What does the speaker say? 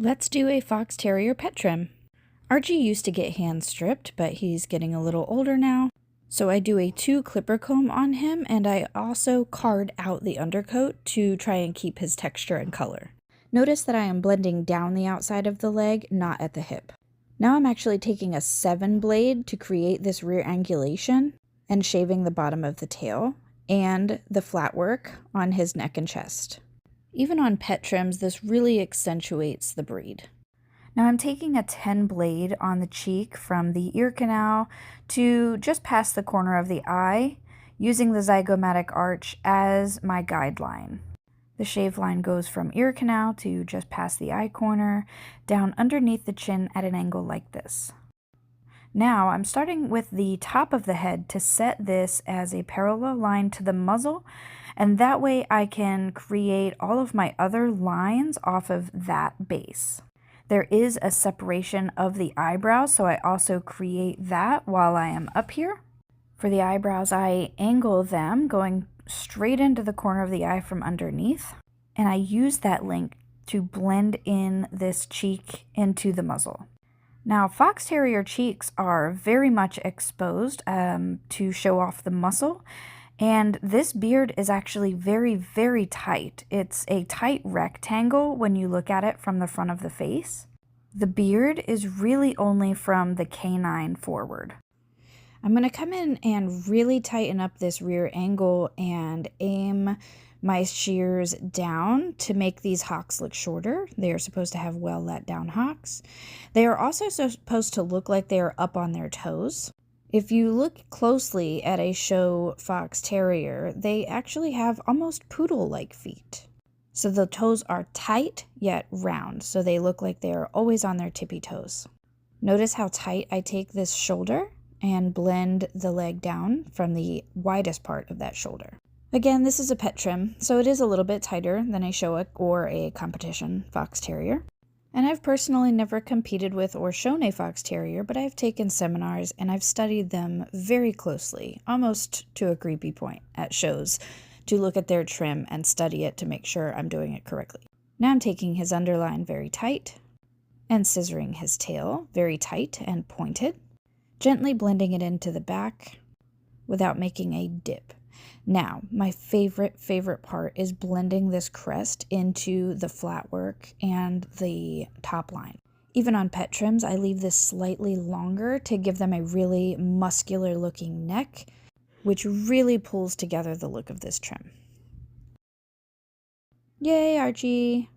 Let's do a Fox Terrier pet trim. Archie used to get hand stripped, but he's getting a little older now. So I do a 2 clipper comb on him, and I also card out the undercoat to try and keep his texture and color. Notice that I am blending down the outside of the leg, not at the hip. Now I'm actually taking a 7 blade to create this rear angulation and shaving the bottom of the tail and the flat work on his neck and chest. Even on pet trims, this really accentuates the breed. Now I'm taking a 10 blade on the cheek from the ear canal to just past the corner of the eye, using the zygomatic arch as my guideline. The shave line goes from ear canal to just past the eye corner, down underneath the chin at an angle like this. Now I'm starting with the top of the head to set this as a parallel line to the muzzle, and that way I can create all of my other lines off of that base. There is a separation of the eyebrows, so I also create that while I am up here. For the eyebrows, I angle them going straight into the corner of the eye from underneath, and I use that link to blend in this cheek into the muzzle. Now, Fox Terrier cheeks are very much exposed to show off the muscle, and this beard is actually very, very tight. It's a tight rectangle when you look at it from the front of the face. The beard is really only from the canine forward. I'm going to come in and really tighten up this rear angle and aim my shears down to make these hocks look shorter. They are supposed to have well let down hocks. They are also supposed to look like they are up on their toes. If you look closely at a show Fox Terrier, they actually have almost poodle-like feet. So the toes are tight yet round, so they look like they are always on their tippy toes. Notice how tight I take this shoulder and blend the leg down from the widest part of that shoulder. Again, this is a pet trim, so it is a little bit tighter than a show or a competition Fox Terrier. And I've personally never competed with or shown a Fox Terrier, but I've taken seminars and I've studied them very closely, almost to a creepy point at shows, to look at their trim and study it to make sure I'm doing it correctly. Now I'm taking his underline very tight and scissoring his tail very tight and pointed, gently blending it into the back without making a dip. Now, my favorite part is blending this crest into the flat work and the top line. Even on pet trims, I leave this slightly longer to give them a really muscular looking neck, which really pulls together the look of this trim. Yay, Archie!